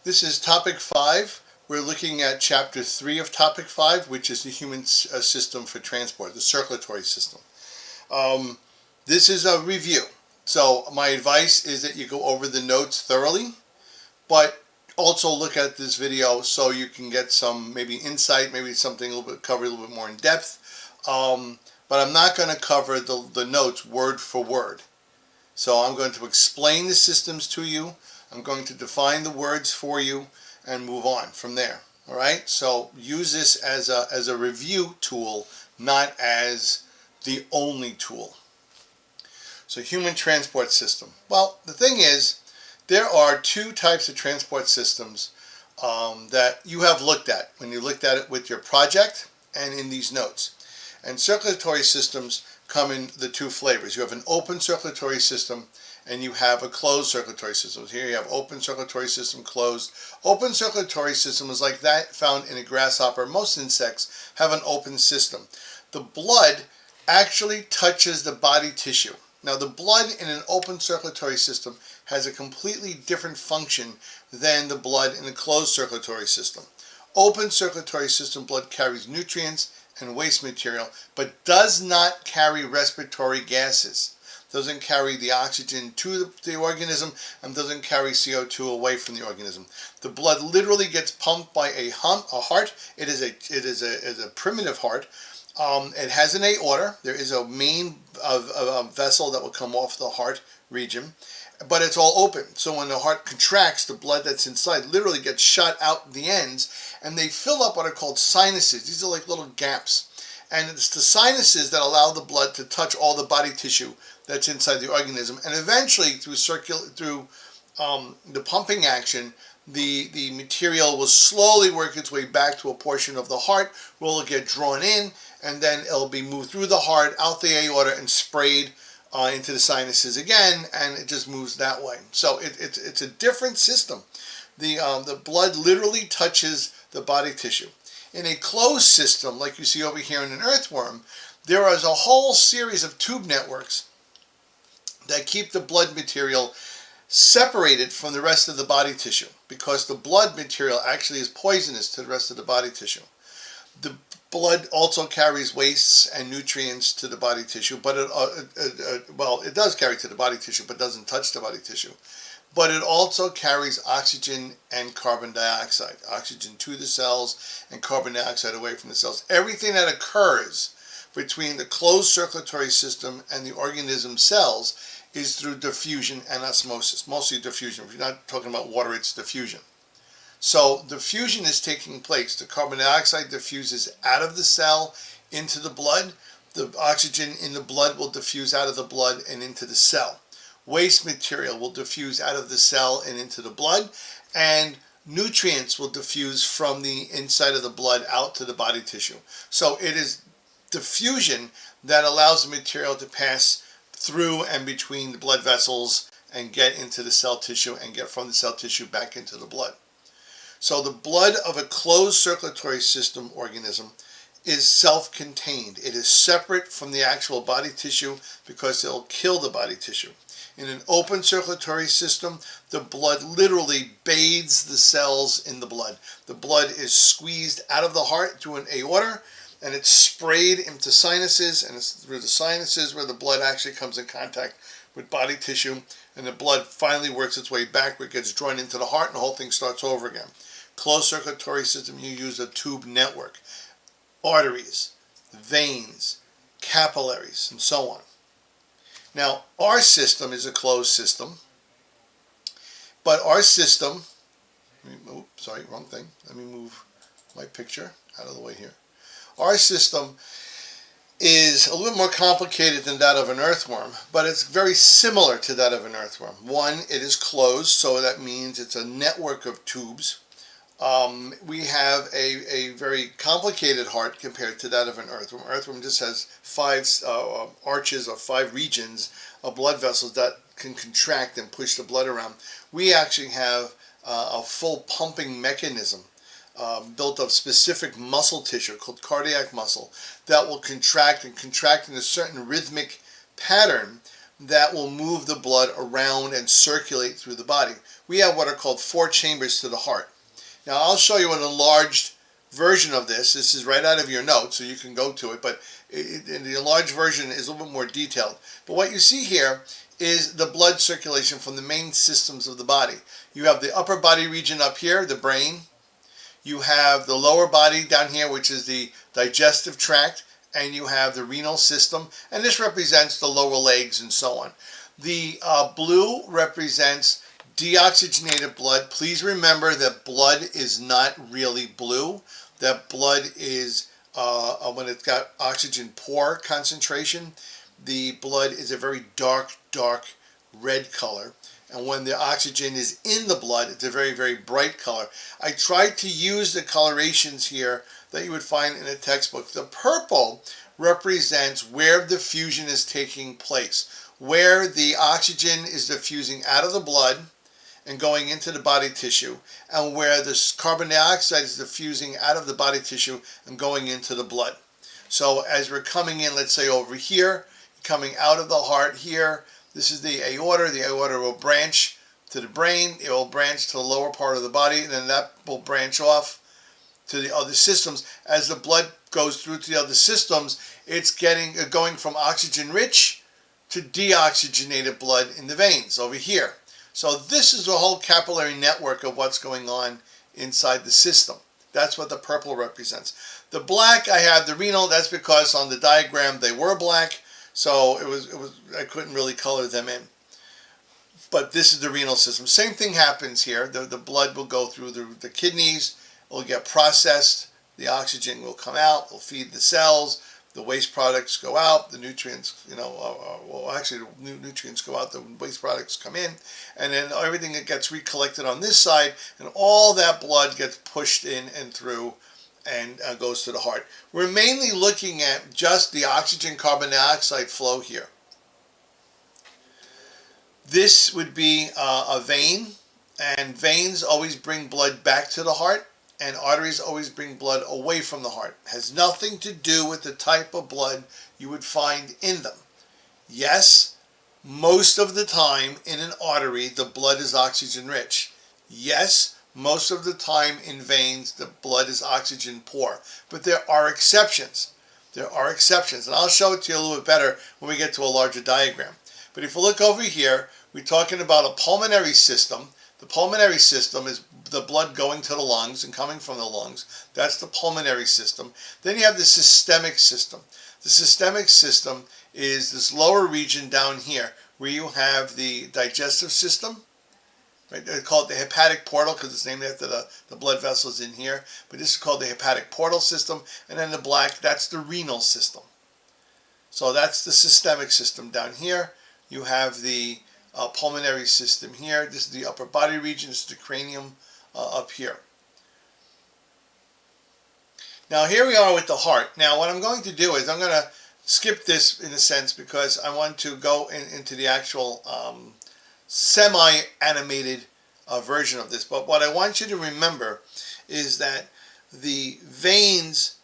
This is topic 5. We're looking at chapter 3 of topic 5, which is the human system for transport, the circulatory system. This is a review. So my advice is that you go over the notes thoroughly, but also look at this video so you can get some maybe insight, maybe something a little bit covered a little bit more in depth. But I'm not going to cover the notes word for word. So I'm going to explain the systems to you. I'm going to define the words for you and move on from there. All right? So use this as a review tool, not as the only tool. So human transport system. Well, the thing is, there are two types of transport systems that you have looked at when you looked at it with your project and in these notes. And circulatory systems come in the two flavors. You have an open circulatory system and you have a closed circulatory system. Here you have open circulatory system, closed. Open circulatory system is like that found in a grasshopper. Most insects have an open system. The blood actually touches the body tissue. Now the blood in an open circulatory system has a completely different function than the blood in a closed circulatory system. Open circulatory system blood carries nutrients and waste material, but does not carry respiratory gases. Doesn't carry the oxygen to the organism and doesn't carry CO2 away from the organism. The blood literally gets pumped by a heart. It is a primitive heart. It has an aorta. There is a main vessel that will come off the heart region, but it's all open. So when the heart contracts, the blood that's inside literally gets shot out the ends, and they fill up what are called sinuses. These are like little gaps. And it's the sinuses that allow the blood to touch all the body tissue that's inside the organism. And eventually, through the pumping action, the material will slowly work its way back to a portion of the heart where it'll get drawn in, and then it'll be moved through the heart, out the aorta, and sprayed into the sinuses again, and it just moves that way. So it's a different system. The blood literally touches the body tissue. In a closed system, like you see over here in an earthworm, there is a whole series of tube networks that keep the blood material separated from the rest of the body tissue, because the blood material actually is poisonous to the rest of the body tissue. The blood also carries wastes and nutrients to the body tissue, but it does carry to the body tissue, but doesn't touch the body tissue. But it also carries oxygen and carbon dioxide. Oxygen to the cells and carbon dioxide away from the cells. Everything that occurs between the closed circulatory system and the organism cells is through diffusion and osmosis. Mostly diffusion. If you're not talking about water, it's diffusion. So diffusion is taking place. The carbon dioxide diffuses out of the cell into the blood. The oxygen in the blood will diffuse out of the blood and into the cell. Waste material will diffuse out of the cell and into the blood, and nutrients will diffuse from the inside of the blood out to the body tissue. So it is diffusion that allows the material to pass through and between the blood vessels and get into the cell tissue and get from the cell tissue back into the blood. So the blood of a closed circulatory system organism is self-contained. It is separate from the actual body tissue because it'll kill the body tissue. In an open circulatory system, the blood literally bathes the cells in the blood. The blood is squeezed out of the heart through an aorta, and it's sprayed into sinuses, and it's through the sinuses where the blood actually comes in contact with body tissue, and the blood finally works its way back where it gets drawn into the heart, and the whole thing starts over again. Closed circulatory system, you use a tube network. Arteries, veins, capillaries, and so on. Now, our system is a closed system, but our system, wrong thing. Let me move my picture out of the way here. Our system is a little more complicated than that of an earthworm, but it's very similar to that of an earthworm. One, it is closed, so that means it's a network of tubes. We have a very complicated heart compared to that of an earthworm. Earthworm just has 5 arches or 5 regions of blood vessels that can contract and push the blood around. We actually have a full pumping mechanism built of specific muscle tissue called cardiac muscle that will contract in a certain rhythmic pattern that will move the blood around and circulate through the body. We have what are called 4 chambers to the heart. Now I'll show you an enlarged version of this. This is right out of your notes, so you can go to it, but the enlarged version is a little bit more detailed. But what you see here is the blood circulation from the main systems of the body. You have the upper body region up here, the brain. You have the lower body down here, which is the digestive tract, and you have the renal system, and this represents the lower legs and so on. The blue represents deoxygenated blood. Please remember that blood is not really blue. That blood is, when it's got oxygen poor concentration, the blood is a very dark red color. And when the oxygen is in the blood, it's a very, very bright color. I tried to use the colorations here that you would find in a textbook. The purple represents where the fusion is taking place, where the oxygen is diffusing out of the blood and going into the body tissue, and where the carbon dioxide is diffusing out of the body tissue and going into the blood. So as we're coming in, let's say over here, coming out of the heart here, this is the aorta. The aorta will branch to the brain. It will branch to the lower part of the body, and then that will branch off to the other systems. As the blood goes through to the other systems, it's going from oxygen-rich to deoxygenated blood in the veins over here. So this is the whole capillary network of what's going on inside the system. That's what the purple represents. The black, I have the renal. That's because on the diagram they were black, so I couldn't really color them in. But this is the renal system. Same thing happens here. The blood will go through the kidneys. It will get processed. The oxygen will come out. It will feed the cells. The waste products go out. The nutrients, the nutrients go out. The waste products come in. And then everything that gets recollected on this side, and all that blood gets pushed in and through and goes to the heart. We're mainly looking at just the oxygen carbon dioxide flow here. This would be a vein, and veins always bring blood back to the heart, and arteries always bring blood away from the heart. It has nothing to do with the type of blood you would find in them. Yes, most of the time in an artery, the blood is oxygen rich. Yes, most of the time in veins, the blood is oxygen poor. But there are exceptions. There are exceptions, and I'll show it to you a little bit better when we get to a larger diagram. But if you look over here, we're talking about a pulmonary system. The pulmonary system is the blood going to the lungs and coming from the lungs. That's the pulmonary system. Then you have the systemic system. The systemic system is this lower region down here where you have the digestive system. Right? They call it the hepatic portal because it's named after the blood vessels in here. But this is called the hepatic portal system. And then the black, that's the renal system. So that's the systemic system down here. You have the pulmonary system here. This is the upper body region. This is the cranium up here. Now here we are with the heart. Now what I'm going to do is I'm going to skip this in a sense because I want to go into the actual semi-animated version of this. But what I want you to remember is that the veins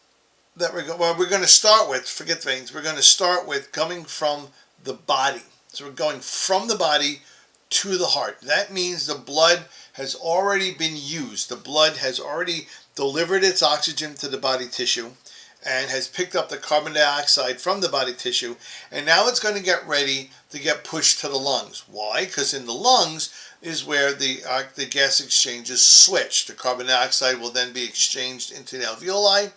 that we're going to start with, forget veins, we're going to start with coming from the body. So we're going from the body to the heart. That means the blood has already been used. The blood has already delivered its oxygen to the body tissue and has picked up the carbon dioxide from the body tissue, and now it's going to get ready to get pushed to the lungs. Why? Because in the lungs is where the gas exchanges switch. The carbon dioxide will then be exchanged into the alveoli,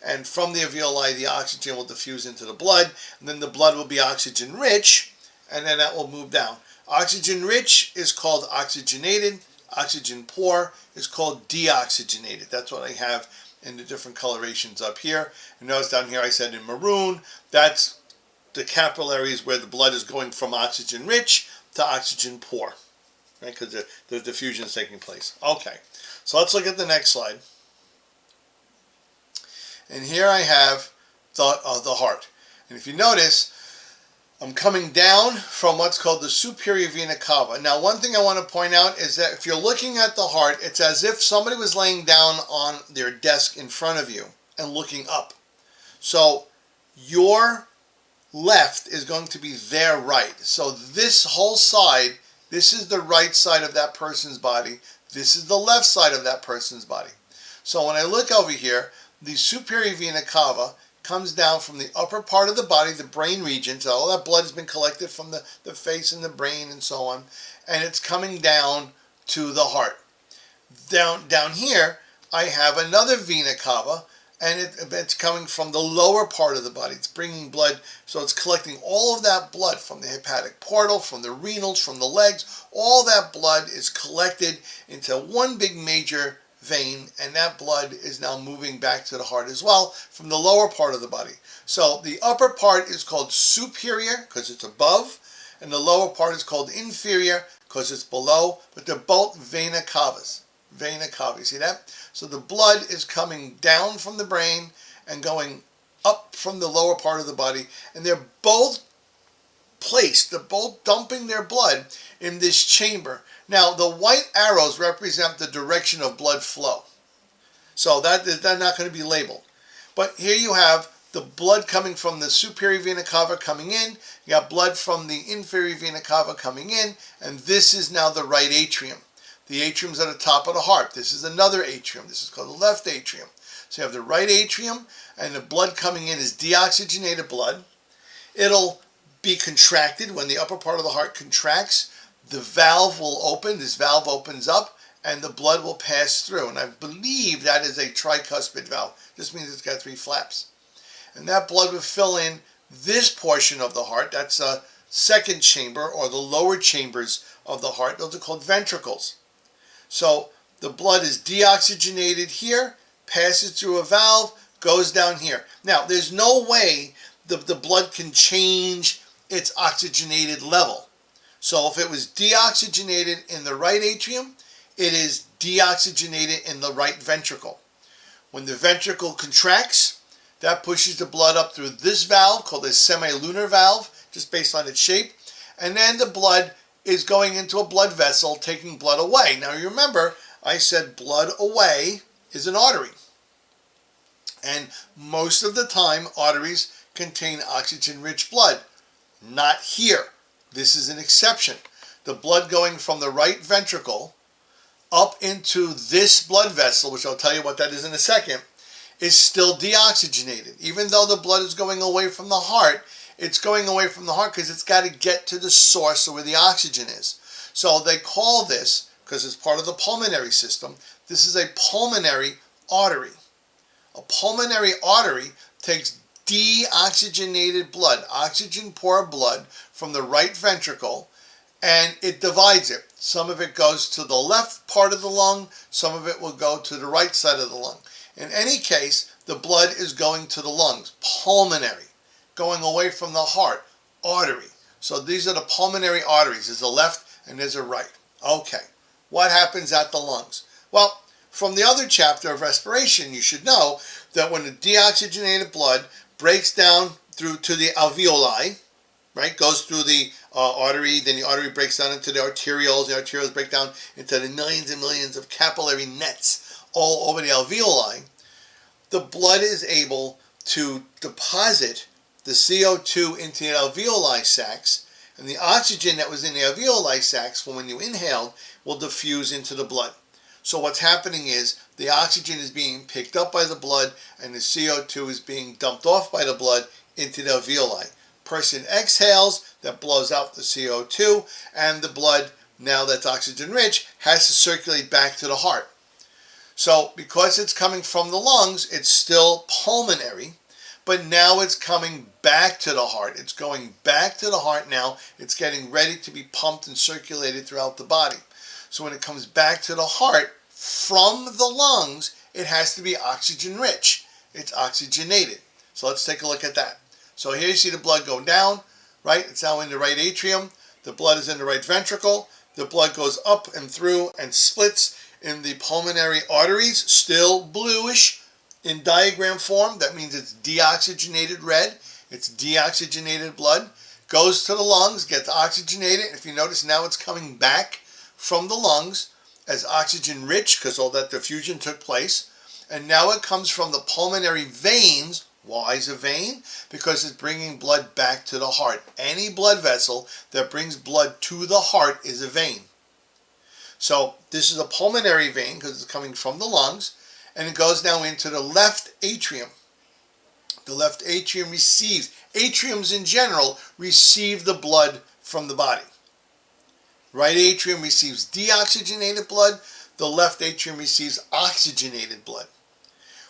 and from the alveoli the oxygen will diffuse into the blood, and then the blood will be oxygen rich, and then that will move down. Oxygen rich is called oxygenated. Oxygen poor is called deoxygenated. That's what I have in the different colorations up here. And notice down here I said in maroon, that's the capillaries where the blood is going from oxygen rich to oxygen poor, right? Because the diffusion is taking place. Okay, so let's look at the next slide. And here I have the heart. And if you notice, I'm coming down from what's called the superior vena cava. Now, one thing I want to point out is that if you're looking at the heart, it's as if somebody was laying down on their desk in front of you and looking up. So your left is going to be their right. So this whole side, this is the right side of that person's body. This is the left side of that person's body. So when I look over here, the superior vena cava comes down from the upper part of the body, the brain region. So all that blood has been collected from the face and the brain and so on. And it's coming down to the heart. Down here, I have another vena cava, and it's coming from the lower part of the body. It's bringing blood, so it's collecting all of that blood from the hepatic portal, from the renals, from the legs. All that blood is collected into one big major vein, and that blood is now moving back to the heart as well from the lower part of the body. So the upper part is called superior because it's above, and the lower part is called inferior because it's below, but they're both vena cavas. Vena cava, you see that? So the blood is coming down from the brain and going up from the lower part of the body, and they're both placed, they're both dumping their blood in this chamber. Now the white arrows represent the direction of blood flow, so they're not going to be labeled. But here you have the blood coming from the superior vena cava coming in, you got blood from the inferior vena cava coming in, and this is now the right atrium. The atrium's at the top of the heart. This is another atrium. This is called the left atrium. So you have the right atrium, and the blood coming in is deoxygenated blood. It'll be contracted. When the upper part of the heart contracts, the valve will open. This valve opens up, and the blood will pass through. And I believe that is a tricuspid valve. This means it's got 3 flaps. And that blood will fill in this portion of the heart. That's a second chamber, or the lower chambers of the heart. Those are called ventricles. So the blood is deoxygenated here, passes through a valve, goes down here. Now, there's no way the blood can change its oxygenated level. So if it was deoxygenated in the right atrium, it is deoxygenated in the right ventricle. When the ventricle contracts, that pushes the blood up through this valve called a semilunar valve, just based on its shape, and then the blood is going into a blood vessel, taking blood away. Now you remember, I said blood away is an artery. And most of the time, arteries contain oxygen-rich blood. Not here. This is an exception. The blood going from the right ventricle up into this blood vessel, which I'll tell you what that is in a second, is still deoxygenated. Even though the blood is going away from the heart, it's going away from the heart because it's got to get to the source of where the oxygen is. So they call this, because it's part of the pulmonary system, this is a pulmonary artery. A pulmonary artery takes deoxygenated blood, oxygen-poor blood, from the right ventricle, and it divides it. Some of it goes to the left part of the lung, some of it will go to the right side of the lung. In any case, the blood is going to the lungs, pulmonary. Going away from the heart, artery. So these are the pulmonary arteries. There's a left and there's a right. Okay, what happens at the lungs? Well, from the other chapter of respiration, you should know that when the deoxygenated blood breaks down through to the alveoli, right, goes through the artery, then the artery breaks down into the arterioles break down into the millions and millions of capillary nets all over the alveoli, the blood is able to deposit the CO2 into the alveoli sacs, and the oxygen that was in the alveoli sacs, when you inhaled, will diffuse into the blood. So what's happening is the oxygen is being picked up by the blood, and the CO2 is being dumped off by the blood into the alveoli. Person exhales, that blows out the CO2, and the blood, now that's oxygen rich, has to circulate back to the heart. So because it's coming from the lungs, it's still pulmonary, but now it's coming back to the heart. It's going back to the heart now. It's getting ready to be pumped and circulated throughout the body. So when it comes back to the heart from the lungs, it has to be oxygen rich. It's oxygenated. So let's take a look at that. So here you see the blood go down, right? It's now in the right atrium. The blood is in the right ventricle. The blood goes up and through and splits in the pulmonary arteries, still bluish in diagram form. That means it's deoxygenated red. It's deoxygenated blood. Goes to the lungs, gets oxygenated. If you notice, now it's coming back from the lungs as oxygen rich because all that diffusion took place. And now it comes from the pulmonary veins, Why is a vein? Because it's bringing blood back to the heart. Any blood vessel that brings blood to the heart is a vein. So this is a pulmonary vein because it's coming from the lungs, and it goes now into the left atrium. The left atrium receives, atriums in general receive the blood from the body. Right atrium receives deoxygenated blood. The left atrium receives oxygenated blood.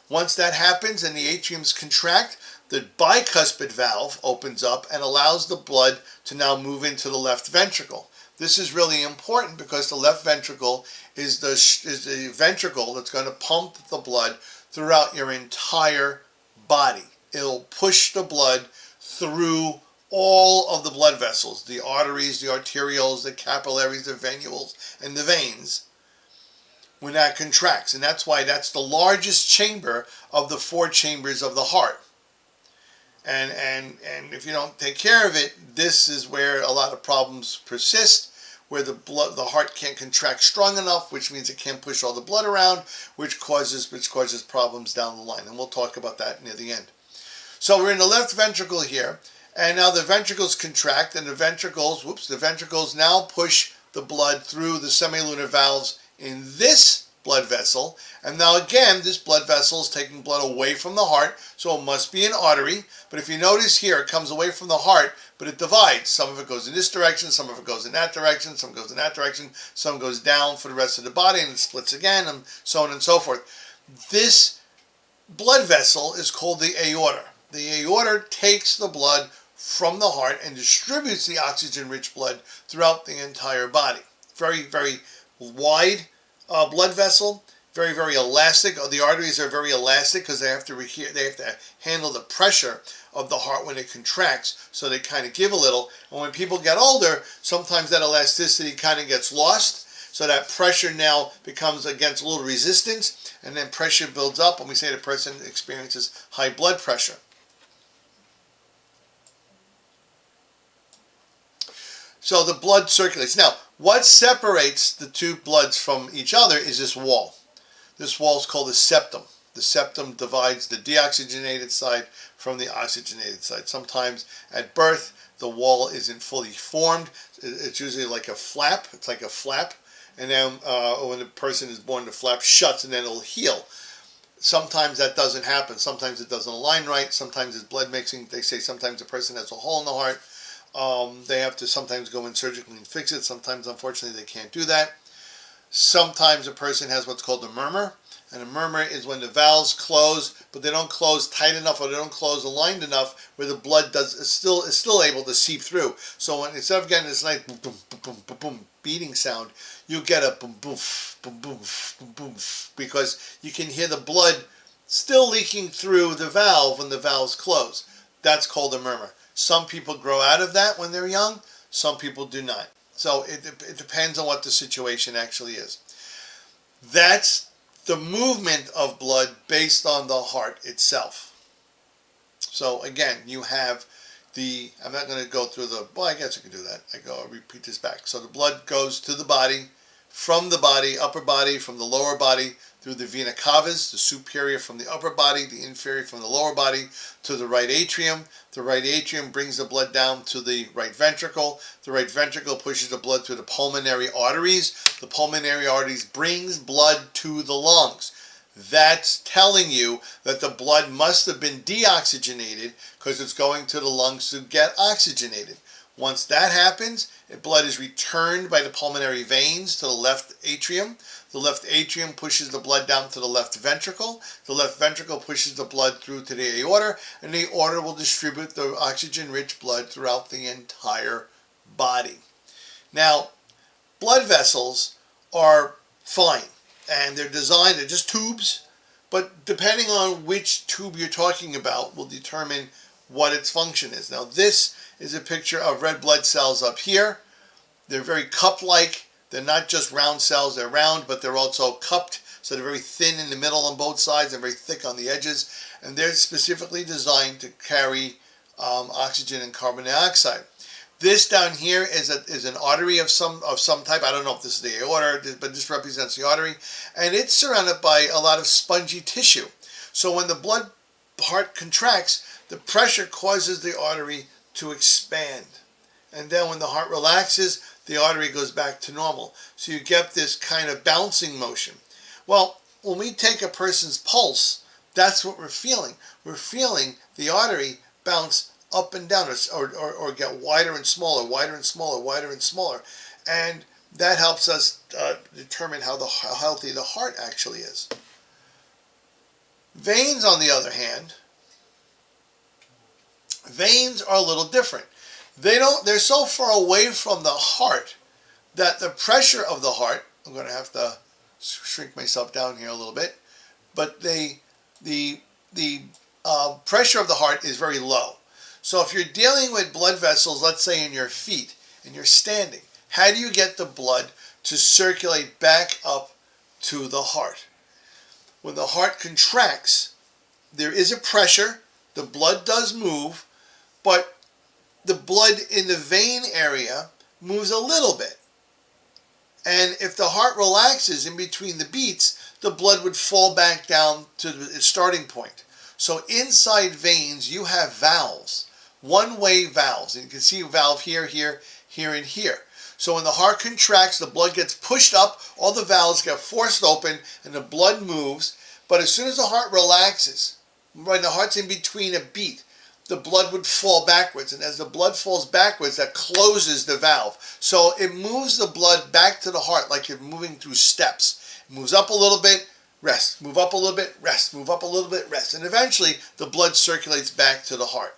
Once that happens and the atriums contract, the bicuspid valve opens up and allows the blood to now move into the left ventricle. This is really important because the left ventricle is the ventricle that's going to pump the blood throughout your entire body. It'll push the blood through all of the blood vessels, the arteries, the arterioles, the capillaries, the venules, and the veins when that contracts. And that's why that's the largest chamber of the 4 chambers of the heart. And if you don't take care of it, this is where a lot of problems persist, where the heart can't contract strong enough, which means it can't push all the blood around, which causes problems down the line. And we'll talk about that near the end. So we're in the left ventricle here, and now the ventricles contract, and the ventricles now push the blood through the semilunar valves in this blood vessel. And now again, this blood vessel is taking blood away from the heart, so it must be an artery. But if you notice here, it comes away from the heart, but it divides. Some of it goes in this direction, some of it goes in that direction, some goes in that direction, some goes down for the rest of the body, and it splits again, and so on and so forth. This blood vessel is called the aorta. The aorta takes the blood from the heart and distributes the oxygen-rich blood throughout the entire body. Very, very wide blood vessel, very, very elastic. The arteries are very elastic because they have to handle the pressure of the heart when it contracts, so they kind of give a little. And when people get older, sometimes that elasticity kind of gets lost, so that pressure now becomes against a little resistance, and then pressure builds up, and we say the person experiences high blood pressure. So the blood circulates. Now, what separates the two bloods from each other is this wall. This wall is called the septum. The septum divides the deoxygenated side from the oxygenated side. Sometimes at birth, the wall isn't fully formed. It's usually like a flap. It's like a flap. And then when the person is born, the flap shuts and then it'll heal. Sometimes that doesn't happen. Sometimes it doesn't align right. Sometimes it's blood mixing. They say sometimes the person has a hole in the heart. They have to sometimes go in surgically and fix it. Sometimes, unfortunately, they can't do that. Sometimes a person has what's called a murmur. And a murmur is when the valves close, but they don't close tight enough or they don't close aligned enough where the blood is still able to seep through. So instead of getting this nice boom, boom, boom, boom, boom, boom, beating sound, you get a boom, boom, boom, boom, boom, boom, because you can hear the blood still leaking through the valve when the valves close. That's called a murmur. Some people grow out of that when they're young. Some people do not. So it depends on what the situation actually is. That's the movement of blood based on the heart itself. So again, you have I'm not going to go through well, I guess I can do that. I'll repeat this back. So the blood goes to the body, from the body, upper body, from the lower body, through the vena cavas, the superior from the upper body, the inferior from the lower body, to the right atrium. The right atrium brings the blood down to the right ventricle. The right ventricle pushes the blood through the pulmonary arteries. The pulmonary arteries brings blood to the lungs. That's telling you that the blood must have been deoxygenated because it's going to the lungs to get oxygenated. Once that happens, the blood is returned by the pulmonary veins to the left atrium. The left atrium pushes the blood down to the left ventricle. The left ventricle pushes the blood through to the aorta, and the aorta will distribute the oxygen-rich blood throughout the entire body. Now, blood vessels are fine, and they're just tubes, but depending on which tube you're talking about will determine what its function is. Now, this is a picture of red blood cells up here. They're very cup-like. They're not just round cells, they're round, but they're also cupped, so they're very thin in the middle on both sides and very thick on the edges, and they're specifically designed to carry oxygen and carbon dioxide. This down here is an artery of some type. I don't know if this is the aorta, but this represents the artery, and it's surrounded by a lot of spongy tissue. So when the blood heart contracts, the pressure causes the artery to expand. And then when the heart relaxes, the artery goes back to normal. So you get this kind of bouncing motion. Well, when we take a person's pulse, that's what we're feeling. We're feeling the artery bounce up and down, or get wider and smaller, wider and smaller, wider and smaller. And that helps us determine how healthy the heart actually is. Veins, on the other hand, veins are a little different. They're so far away from the heart that the pressure of the heart, I'm going to have to shrink myself down here a little bit, but the pressure of the heart is very low. So if you're dealing with blood vessels, let's say in your feet, and you're standing, how do you get the blood to circulate back up to the heart? When the heart contracts, there is a pressure, the blood does move, but the blood in the vein area moves a little bit. And if the heart relaxes in between the beats, the blood would fall back down to its starting point. So inside veins, you have valves, one-way valves. And you can see a valve here, here, here, and here. So when the heart contracts, the blood gets pushed up, all the valves get forced open, and the blood moves. But as soon as the heart relaxes, when the heart's in between a beat, the blood would fall backwards. And as the blood falls backwards, that closes the valve. So it moves the blood back to the heart like you're moving through steps. It moves up a little bit, rest. Move up a little bit, rest. Move up a little bit, rest. And eventually, the blood circulates back to the heart.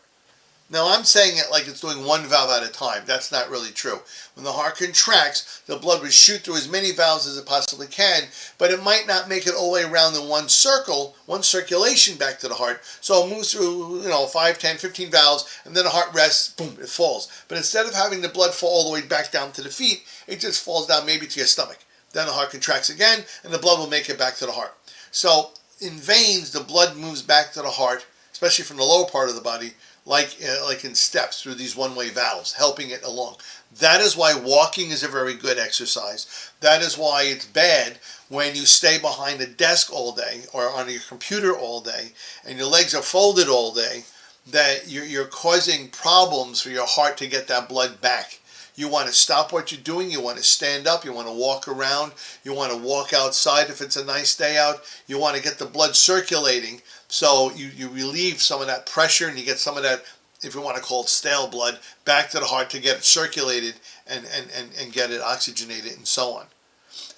Now, I'm saying it like it's doing one valve at a time. That's not really true. When the heart contracts, the blood would shoot through as many valves as it possibly can, but it might not make it all the way around in one circle, one circulation back to the heart. So it moves through, 5, 10, 15 valves, and then the heart rests, boom, it falls. But instead of having the blood fall all the way back down to the feet, it just falls down maybe to your stomach. Then the heart contracts again, and the blood will make it back to the heart. So in veins, the blood moves back to the heart, especially from the lower part of the body, like in steps through these one-way valves, helping it along. That is why walking is a very good exercise. That is why it's bad when you stay behind a desk all day or on your computer all day and your legs are folded all day, that you're causing problems for your heart to get that blood back. You want to stop what you're doing. You want to stand up. You want to walk around. You want to walk outside if it's a nice day out. You want to get the blood circulating. So you relieve some of that pressure and you get some of that, if you want to call it stale blood, back to the heart to get it circulated and get it oxygenated and so on.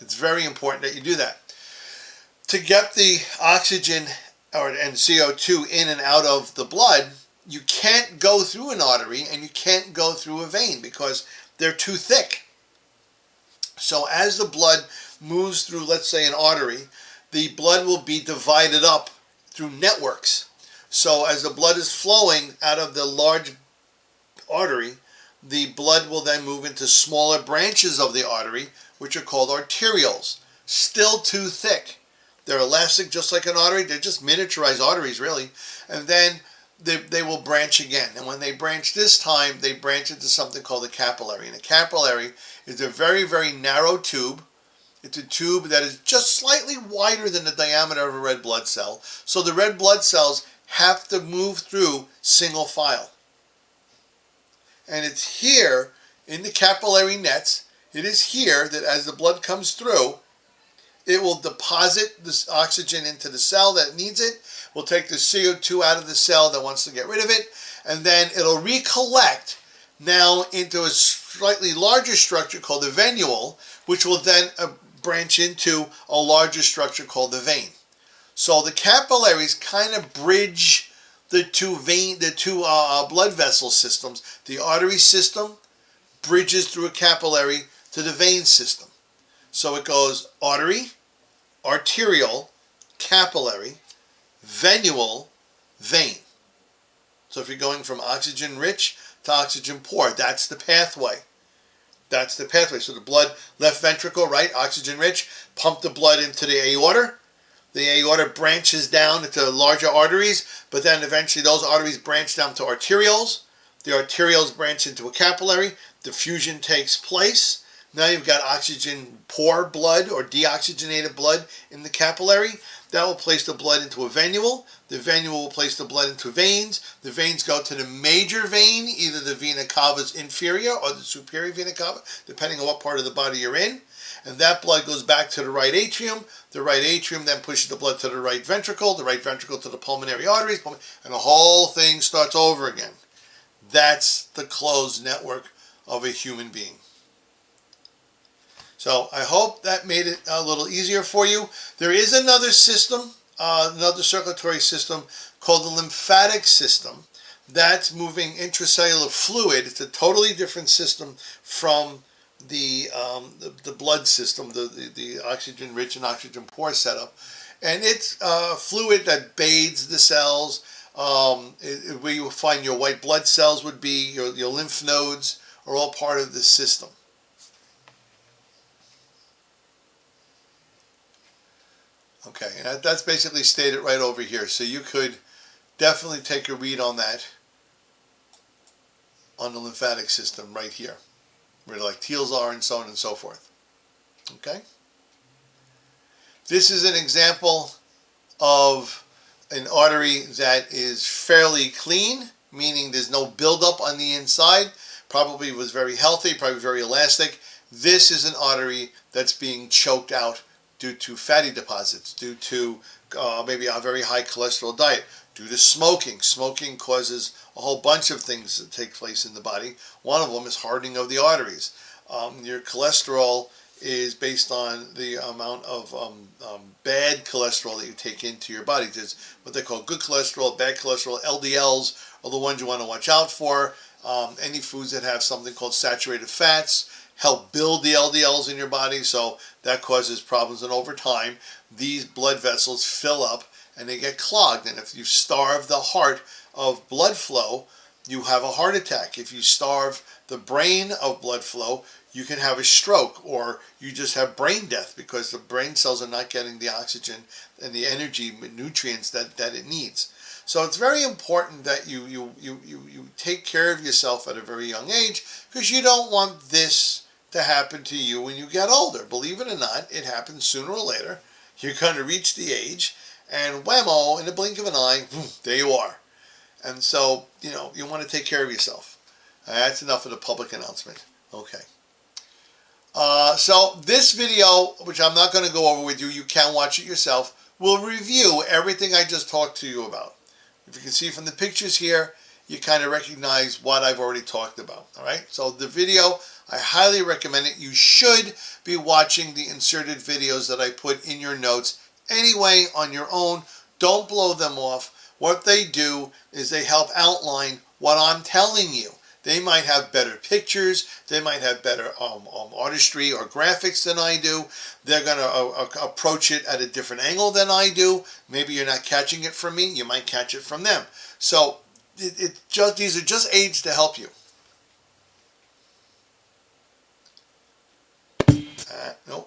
It's very important that you do that. To get the oxygen and CO2 in and out of the blood, you can't go through an artery and you can't go through a vein because they're too thick. So as the blood moves through, let's say, an artery, the blood will be divided up through networks. So as the blood is flowing out of the large artery, the blood will then move into smaller branches of the artery, which are called arterioles. Still too thick. They're elastic just like an artery. They're just miniaturized arteries, really. And then they will branch again. And when they branch this time, they branch into something called a capillary. And a capillary is a very, very narrow tube. It's a tube that is just slightly wider than the diameter of a red blood cell. So the red blood cells have to move through single file. And it's here in the capillary nets, it is here that as the blood comes through, it will deposit this oxygen into the cell that needs it, will take the CO2 out of the cell that wants to get rid of it, and then it'll recollect now into a slightly larger structure called the venule, which will then branch into a larger structure called the vein. So the capillaries kind of bridge the two blood vessel systems. The artery system bridges through a capillary to the vein system. So it goes artery, arterial, capillary, venule, vein. So if you're going from oxygen rich to oxygen poor, that's the pathway. That's the pathway. So the blood, left ventricle, right, oxygen rich, pump the blood into the aorta. The aorta branches down into larger arteries, but then eventually those arteries branch down to arterioles. The arterioles branch into a capillary. Diffusion takes place. Now you've got oxygen poor blood or deoxygenated blood in the capillary. That will place the blood into a venule. The venule will place the blood into veins. The veins go to the major vein, either the vena cava inferior or the superior vena cava, depending on what part of the body you're in. And that blood goes back to the right atrium. The right atrium then pushes the blood to the right ventricle to the pulmonary arteries, and the whole thing starts over again. That's the closed network of a human being. So I hope that made it a little easier for you. There is another system, another circulatory system called the lymphatic system. That's moving intracellular fluid. It's a totally different system from the blood system, the oxygen-rich and oxygen-poor setup. And it's fluid that bathes the cells. Where you find your white blood cells would be, your lymph nodes are all part of this system. Okay, and that's basically stated right over here. So you could definitely take a read on that, on the lymphatic system right here, where like teals are and so on and so forth. Okay? This is an example of an artery that is fairly clean, meaning there's no buildup on the inside. Probably was very healthy, probably very elastic. This is an artery that's being choked out due to fatty deposits, due to maybe a very high cholesterol diet, due to smoking. Smoking causes a whole bunch of things that take place in the body. One of them is hardening of the arteries. Your cholesterol is based on the amount of bad cholesterol that you take into your body. There's what they call good cholesterol, bad cholesterol. LDLs are the ones you want to watch out for. Any foods that have something called saturated fats help build the LDLs in your body, so that causes problems. And over time, these blood vessels fill up and they get clogged. And if you starve the heart of blood flow, you have a heart attack. If you starve the brain of blood flow, you can have a stroke, or you just have brain death because the brain cells are not getting the oxygen and the energy, nutrients that it needs. So it's very important that you take care of yourself at a very young age, because you don't want this to happen to you when you get older. Believe it or not, it happens sooner or later. You're going to reach the age, and whammo, in the blink of an eye, there you are. And so, you want to take care of yourself. That's enough of the public announcement. Okay. So this video, which I'm not going to go over with you, you can watch it yourself, will review everything I just talked to you about. If you can see from the pictures here, you kind of recognize what I've already talked about. All right. So the video, I highly recommend it. You should be watching the inserted videos that I put in your notes anyway on your own. Don't blow them off. What they do is they help outline what I'm telling you. They might have better pictures. They might have better artistry or graphics than I do. They're going to approach it at a different angle than I do. Maybe you're not catching it from me. You might catch it from them. So these are just aids to help you. No.